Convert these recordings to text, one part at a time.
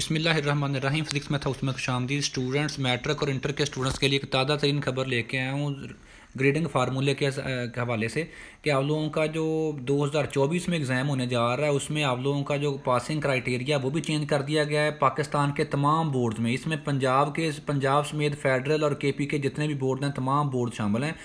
बिस्मिल्लाहिर्रहमानिर्रहीम। फिजिक्स में था उसमें खुशामदीद। स्टूडेंट्स मैट्रिक और इंटर के स्टूडेंट्स के लिए एक ताज़ा तरीन खबर लेके आया हूँ ग्रेडिंग फार्मूले के हवाले से कि आप लोगों का जो 2024 में एग्ज़ाम होने जा रहा है उसमें आप लोगों का जो पासिंग क्राइटेरिया वो भी चेंज कर दिया गया है पाकिस्तान के तमाम बोर्ड्स में। इसमें पंजाब समेत फेडरल और केपी के जितने भी बोर्ड हैं तमाम बोर्ड शामिल हैं।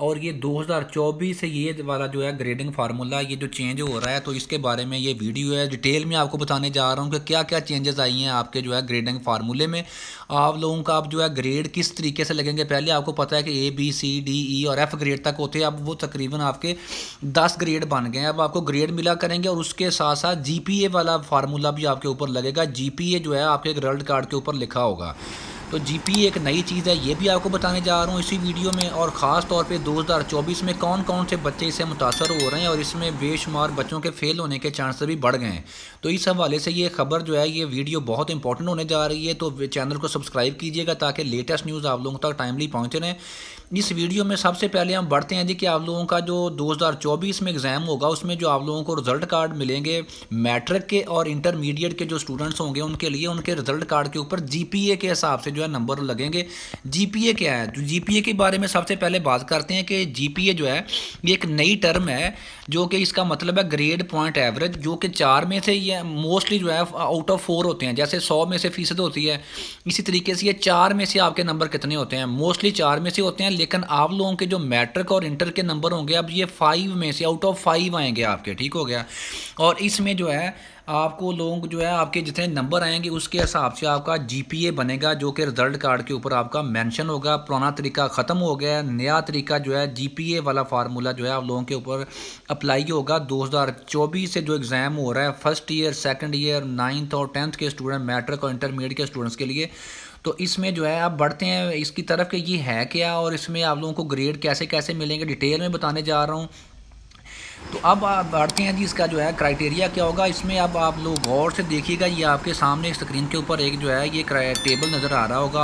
और ये 2024 से ये वाला जो है ग्रेडिंग फार्मूला ये जो चेंज हो रहा है, तो इसके बारे में ये वीडियो है। डिटेल में आपको बताने जा रहा हूँ कि क्या क्या चेंजेस आई हैं आपके जो है ग्रेडिंग फार्मूले में। आप लोगों का अब जो है ग्रेड किस तरीके से लगेंगे। पहले आपको पता है कि A B C D E और F ग्रेड तक होते हैं, अब वो तकरीबन आपके 10 ग्रेड बन गए हैं। अब आपको ग्रेड मिला करेंगे और उसके साथ साथ GPA वाला फार्मूला भी आपके ऊपर लगेगा। GPA जो है आपके रिजल्ट कार्ड के ऊपर लिखा होगा। तो GPA एक नई चीज़ है, ये भी आपको बताने जा रहा हूँ इसी वीडियो में। और ख़ास तौर पे 2024 में कौन कौन से बच्चे इससे मुतासर हो रहे हैं और इसमें बेशुमार बच्चों के फेल होने के चांसेस भी बढ़ गए हैं। तो इस हवाले से ये खबर जो है, ये वीडियो बहुत इंपॉर्टेंट होने जा रही है। तो चैनल को सब्सक्राइब कीजिएगा ताकि लेटेस्ट न्यूज़ आप लोगों तक टाइमली पहुँचे रहें। इस वीडियो में सबसे पहले हम बढ़ते हैं जी कि आप लोगों का जो 2024 में एग्ज़ाम होगा उसमें जो आप लोगों को रिज़ल्ट कार्ड मिलेंगे मैट्रिक के और इंटरमीडिएट के जो स्टूडेंट्स होंगे उनके लिए उनके रिज़ल्ट कार्ड के ऊपर GPA के हिसाब से जो है नंबर लगेंगे। GPA क्या है? तो GPA के बारे में सबसे पहले बात करते हैं कि GPA जो है ये एक नई टर्म है जो कि इसका मतलब है ग्रेड पॉइंट एवरेज, जो कि 4 में से ये मोस्टली जो है आउट ऑफ 4 होते हैं। जैसे 100 में से फ़ीसद होती है, इसी तरीके से ये 4 में से आपके नंबर कितने होते हैं, मोस्टली 4 में से होते हैं। लेकिन आप लोगों के जो मैट्रिक और इंटर के नंबर होंगे अब ये 5 में से आउट ऑफ 5 आएंगे आपके, ठीक हो गया। और इसमें जो है आपको लोग जो है आपके जितने नंबर आएंगे उसके हिसाब से आपका GPA बनेगा, जो कि रिजल्ट कार्ड के ऊपर आपका मेंशन होगा। पुराना तरीका ख़त्म हो गया, नया तरीका जो है GPA वाला फार्मूला जो है आप लोगों के ऊपर अप्लाई होगा। 2024 से जो एग्ज़ाम हो रहा है first year, second year, 9th और 10th के स्टूडेंट, मैट्रिक और इंटरमीडिएट के स्टूडेंट्स के लिए। तो इसमें जो है आप बढ़ते हैं इसकी तरफ कि ये है क्या और इसमें आप लोगों को ग्रेड कैसे कैसे मिलेंगे, डिटेल में बताने जा रहा हूँ। तो अब आप बढ़ते हैं जी, इसका जो है क्राइटेरिया क्या होगा इसमें। अब आप लोग गौर से देखिएगा, ये आपके सामने स्क्रीन के ऊपर एक जो है ये टेबल नज़र आ रहा होगा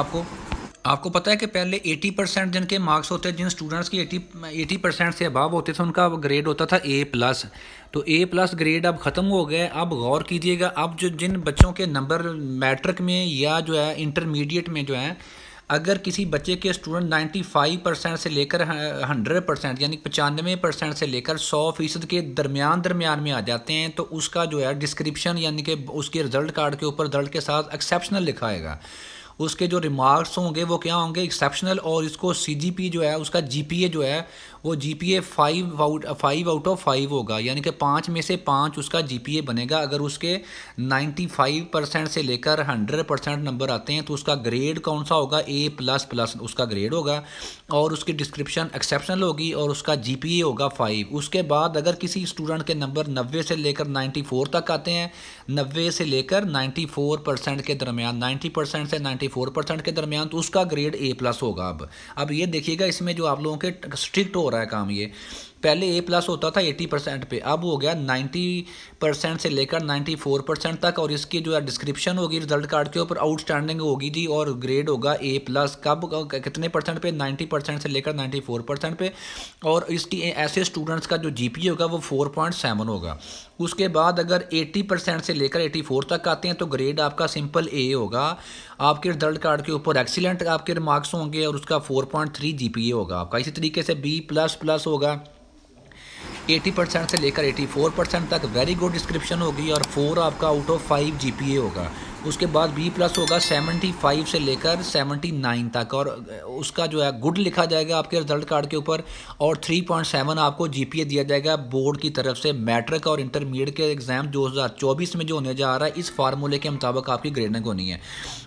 आपको पता है कि पहले 80% जिनके मार्क्स होते हैं, जिन स्टूडेंट्स की 80% से अबाव होते थे उनका ग्रेड होता था A+। तो A+ ग्रेड अब ख़त्म हो गया। अब गौर कीजिएगा, अब जो जिन बच्चों के नंबर मैट्रिक में या जो है इंटरमीडिएट में जो है, अगर किसी बच्चे के स्टूडेंट 95% से लेकर 100% यानी 95% से लेकर 100% के दरमियान में आ जाते हैं तो उसका जो है डिस्क्रिप्शन यानी कि उसके रिज़ल्ट कार्ड के ऊपर रिज़ल्ट के साथ एक्सेप्शनल लिखा आएगा। उसके जो रिमार्क्स होंगे वो क्या होंगे, एक्सेप्शनल। और इसको CGP जो है उसका GPA जो है वो GPA 5 आउट ऑफ 5 होगा, यानी कि 5 में से 5 उसका GPA बनेगा। अगर उसके 95% से लेकर 100% नंबर आते हैं तो उसका ग्रेड कौन सा होगा, A++ उसका ग्रेड होगा। और उसकी डिस्क्रिप्शन एक्सेप्शनल होगी और उसका GPA होगा 5। उसके बाद अगर किसी स्टूडेंट के नंबर 90 से लेकर 94 तक आते हैं, 90 से लेकर 94% के दरमियान, 90% से 94% के दरमियान, तो उसका ग्रेड A+ होगा। अब ये देखिएगा इसमें जो आप लोगों के स्ट्रिक्ट हो रहा है काम, ये पहले A+ होता था 80% पे, अब हो गया 90% से लेकर 94% तक। और इसकी जो है डिस्क्रिप्शन होगी रिजल्ट कार्ड के ऊपर आउटस्टैंडिंग होगी जी, और ग्रेड होगा A+। कब कितने परसेंट पे, 90% से लेकर 94% पे। और इसकी ऐसे स्टूडेंट्स का जो GPA होगा वो 4.7 होगा। उसके बाद अगर 80% से लेकर 84 तक आते हैं तो ग्रेड आपका सिंपल A होगा। आपके रिजल्ट कार्ड के ऊपर एक्सीलेंट आपके मार्क्स होंगे और उसका 4.3 GPA होगा आपका। इसी तरीके से B++ होगा, 80% से लेकर 84% तक वेरी गुड डिस्क्रिप्शन होगी और 4 आपका आउट ऑफ 5 GPA होगा। उसके बाद B+ होगा 75 से लेकर 79 तक, और उसका जो है गुड लिखा जाएगा आपके रिजल्ट कार्ड के ऊपर। और 3.7 आपको GPA दिया जाएगा बोर्ड की तरफ से। मैट्रिक और इंटरमीडिएट के एग्ज़ाम 2024 में जो होने जा रहा है इस फार्मूले के मुताबिक आपकी ग्रेडिंग होनी है।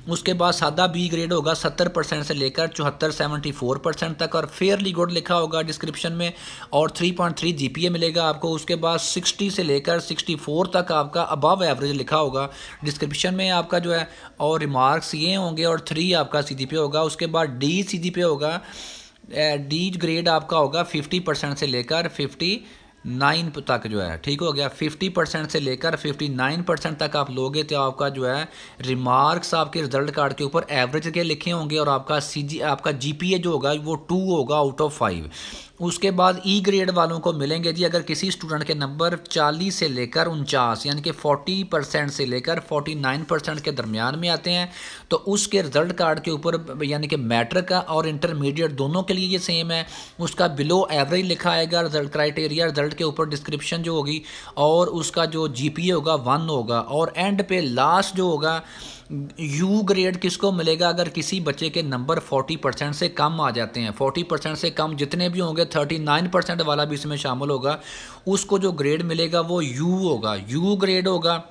उसके बाद सादा B ग्रेड होगा 70% से लेकर 74-74% तक, और फेयरली गुड लिखा होगा डिस्क्रिप्शन में, और 3.3 GPA मिलेगा आपको। उसके बाद 60 से लेकर 64 तक आपका अबव एवरेज लिखा होगा डिस्क्रिप्शन में आपका जो है, और रिमार्क्स ये होंगे, और 3 आपका CGPA होगा। उसके बाद D CGPA होगा, D ग्रेड आपका होगा 50% से लेकर 59 तक जो है, ठीक हो गया। 50% से लेकर 59% तक आप लोगे तो आपका जो है रिमार्क्स आपके रिजल्ट कार्ड के ऊपर एवरेज के लिखे होंगे, और आपका GPA जो होगा वो 2 होगा आउट ऑफ 5। उसके बाद ई ग्रेड वालों को मिलेंगे जी, अगर किसी स्टूडेंट के नंबर 40 से लेकर 49 यानी कि 40% से लेकर 49% के दरमियान में आते हैं तो उसके रिज़ल्ट कार्ड के ऊपर यानी कि मैट्रिक का और इंटरमीडिएट दोनों के लिए ये सेम है, उसका बिलो एवरेज लिखा आएगा रिजल्ट क्राइटेरिया, रिजल्ट के ऊपर डिस्क्रिप्शन जो होगी और उसका जो जीपीए होगा 1 होगा, और एंड पे लास्ट जो होगा यू ग्रेड किसको मिलेगा अगर किसी बच्चे के नंबर 40% से कम आ जाते हैं। 40% से कम जितने भी होंगे, 39% वाला भी इसमें शामिल होगा, उसको जो ग्रेड मिलेगा वो यू होगा, यू ग्रेड होगा।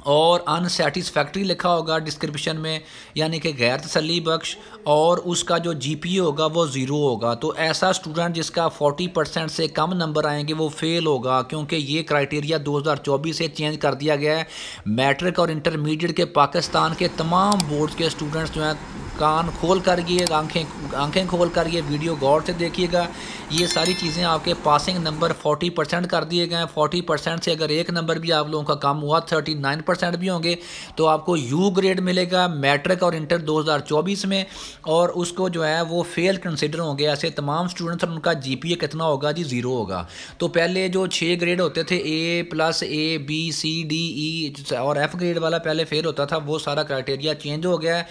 और अनसेटिस्फैक्ट्री लिखा होगा डिस्क्रिप्शन में यानी कि गैर तसल्ली बख्श, और उसका जो जीपीए होगा वो 0 होगा। तो ऐसा स्टूडेंट जिसका 40% से कम नंबर आएंगे वो फेल होगा, क्योंकि ये क्राइटेरिया 2024 से चेंज कर दिया गया है। मैट्रिक और इंटरमीडिएट के पाकिस्तान के तमाम बोर्ड्स के स्टूडेंट्स जो हैं कान खोल कर ये आंखें खोल कर ये वीडियो गौर से देखिएगा। ये सारी चीज़ें आपके पासिंग नंबर 40% कर दिए गए हैं। 40% से अगर एक नंबर भी आप लोगों का कम हुआ, 39% भी होंगे, तो आपको यू ग्रेड मिलेगा मैट्रिक और इंटर 2024 में, और उसको जो है वो फेल कंसिडर होंगे ऐसे तमाम स्टूडेंट्स। और उनका जीपीए कितना होगा जी? 0 होगा। तो पहले जो 6 ग्रेड होते थे A+, A, B, C, D, E और F ग्रेड वाला पहले फेल होता था, वो सारा क्राइटेरिया चेंज हो गया है।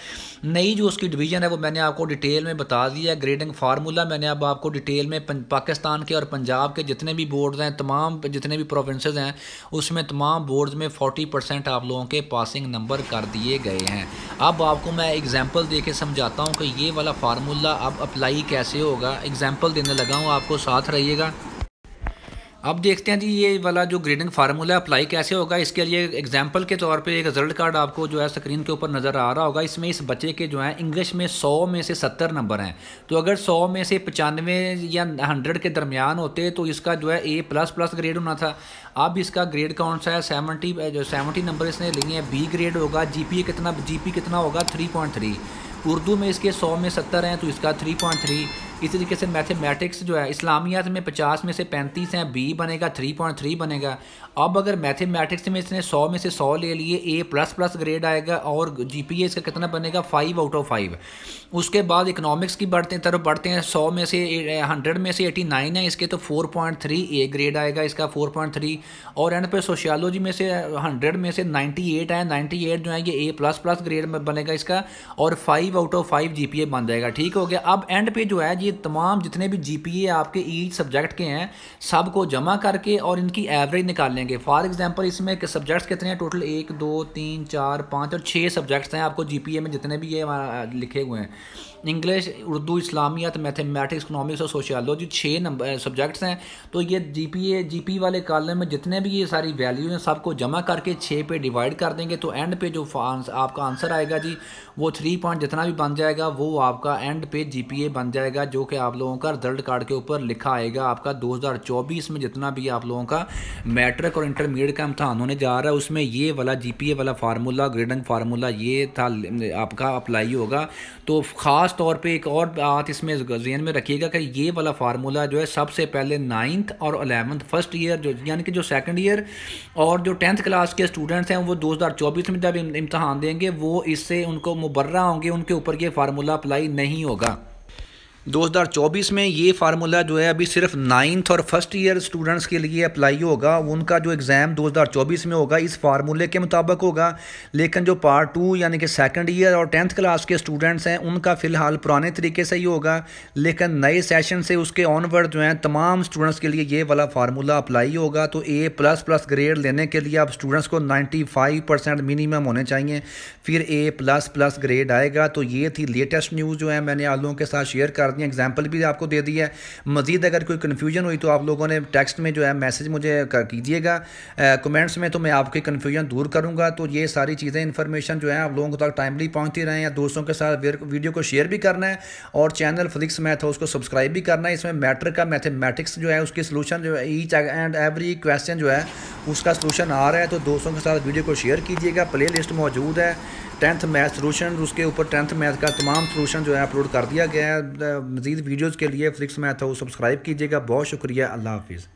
नई जो उसकी डिवीज़न है वो मैंने आपको डिटेल में बता दिया है। ग्रेडिंग फार्मूला मैंने अब आपको डिटेल में पाकिस्तान के और पंजाब के जितने भी बोर्ड्स हैं, तमाम जितने भी प्रोविंसेस हैं, उसमें तमाम बोर्ड्स में 40% आप लोगों के पासिंग नंबर कर दिए गए हैं। अब आपको मैं एग्जांपल दे के समझाता हूँ कि ये वाला फार्मूला अब अप्लाई कैसे होगा। एग्जांपल देने लगा हूँ, आपको साथ रहिएगा। अब देखते हैं जी ये वाला जो ग्रेडिंग फार्मूला अप्लाई कैसे होगा। इसके लिए एग्जांपल के तौर पे एक रिजल्ट कार्ड आपको जो है स्क्रीन के ऊपर नज़र आ रहा होगा। इसमें इस बच्चे के जो है इंग्लिश में 100 में से 70 नंबर हैं। तो अगर 100 में से 95 या 100 के दरमियान होते तो इसका जो है A++ ग्रेड होना था। अब इसका ग्रेड कौन सा है? 70 नंबर इसने लिए हैं। बी ग्रेड होगा। जीपी कितना होगा? 3.3। उर्दू में इसके 100 में 70 हैं तो इसका 3.3। इसी तरीके से मैथमेटिक्स जो है इस्लामियात में 50 में से 35 हैं, बी बनेगा 3.3 बनेगा। अब अगर मैथमेटिक्स में इसने 100 में से 100 ले लिए, A++ ग्रेड आएगा और जीपीए इसका कितना बनेगा? 5/5। उसके बाद इकनॉमिक्स की तरफ बढ़ते हैं। 100 में से 100 में से 89 है इसके, तो 4.3 A ग्रेड आएगा इसका 4.3। और एंड पे सोशियोलॉजी में से 100 में से 98 है, 98 जो है ये A++ ग्रेड में बनेगा इसका, और 5/5 जीपीए बन जाएगा। ठीक हो गया। अब एंड पे जो है ये तमाम जितने भी जीपीए आपके ईच सब्जेक्ट के हैं सबको जमा करके और इनकी एवरेज निकाल लेंगे। फॉर एग्जांपल इसमें सब्जेक्ट्स कितने हैं टोटल? 1, 2, 3, 4, 5 और 6 सब्जेक्ट्स हैं आपको जीपीए में जितने भी ये लिखे हुए हैं। इंग्लिश, उर्दू, इस्लामियात, मैथमेटिक्स, इकनॉमिक्स और सोशियोलॉजी 6 नंबर सब्जेक्ट्स हैं। तो ये जीपी वाले कॉलम में जितने भी ये सारी वैल्यू हैं सबको जमा करके 6 पे डिवाइड कर देंगे। तो एंड पे जो आपका आंसर आएगा जी वो 3 पॉइंट जितना भी बन जाएगा वो आपका एंड पे जीपीए बन जाएगा, जो कि आप लोगों का रिजल्ट कार्ड के ऊपर लिखा आएगा। आपका 2024 में जितना भी आप लोगों का मैट्रिक और इंटरमीडिएट का इम्तहान होने जा रहा है उसमें ये वाला जीपीए वाला फार्मूला, ग्रेडिंग फार्मूला ये था आपका अप्लाई होगा। तो ख़ास तौर पे एक और बात इसमें ज़हन में रखिएगा कि ये वाला फार्मूला जो है सबसे पहले 9th और 11th फर्स्ट ईयर जो यानी कि जो सेकंड ईयर और जो 10th क्लास के स्टूडेंट्स हैं वो 2024 में जब इम्तहान देंगे वो इससे उनको मुबर्रा होंगे, उनके ऊपर ये फार्मूला अप्लाई नहीं होगा। 2024 में ये फार्मूला जो है अभी सिर्फ 9th और फर्स्ट ईयर स्टूडेंट्स के लिए अप्लाई होगा। उनका जो एग्ज़ाम 2024 में होगा इस फार्मूले के मुताबिक होगा। लेकिन जो पार्ट 2 यानी कि सेकंड ईयर और 10th क्लास के स्टूडेंट्स हैं उनका फ़िलहाल पुराने तरीके से ही होगा। लेकिन नए सेशन से उसके ऑनवर्ड जो हैं तमाम स्टूडेंट्स के लिए ये वाला फार्मूला अप्लाई होगा। तो A++ ग्रेड लेने के लिए अब स्टूडेंट्स को 95% मिनिमम होने चाहिए, फिर A++ ग्रेड आएगा। तो ये थी लेटेस्ट न्यूज़ जो है मैंने आप लोगों के साथ शेयर कर दी। एग्जाम्पल भी आपको दे दिया है। मज़ीद अगर कोई कन्फ्यूजन हुई तो आप लोगों ने टेक्स्ट में जो है मैसेज मुझे कीजिएगा कमेंट्स में, तो मैं आपकी कन्फ्यूजन दूर करूंगा। तो ये सारी चीज़ें इन्फॉर्मेशन जो है आप लोगों तक टाइमली पहुंचती रहें, या दोस्तों के साथ वीडियो को शेयर भी करना है और चैनल फ्लिक्स मैथ है उसको सब्सक्राइब भी करना है। इसमें मैट्रिक का मैथमेटिक्स जो है उसकी सोल्यूशन जो है ईच एंड एवरी क्वेश्चन जो है उसका सोल्यूशन आ रहा है। तो दोस्तों के साथ वीडियो को शेयर कीजिएगा। प्ले लिस्ट मौजूद है 10th मैथ सोल्यूशन, उसके ऊपर 10th मैथ का तमाम सोल्यूशन जो है अपलोड कर दिया गया है। मज़ीद वीडियोज़ के लिए फ्लिक्स मैथ हो सब्सक्राइब कीजिएगा। बहुत शुक्रिया। अल्लाह हाफिज़।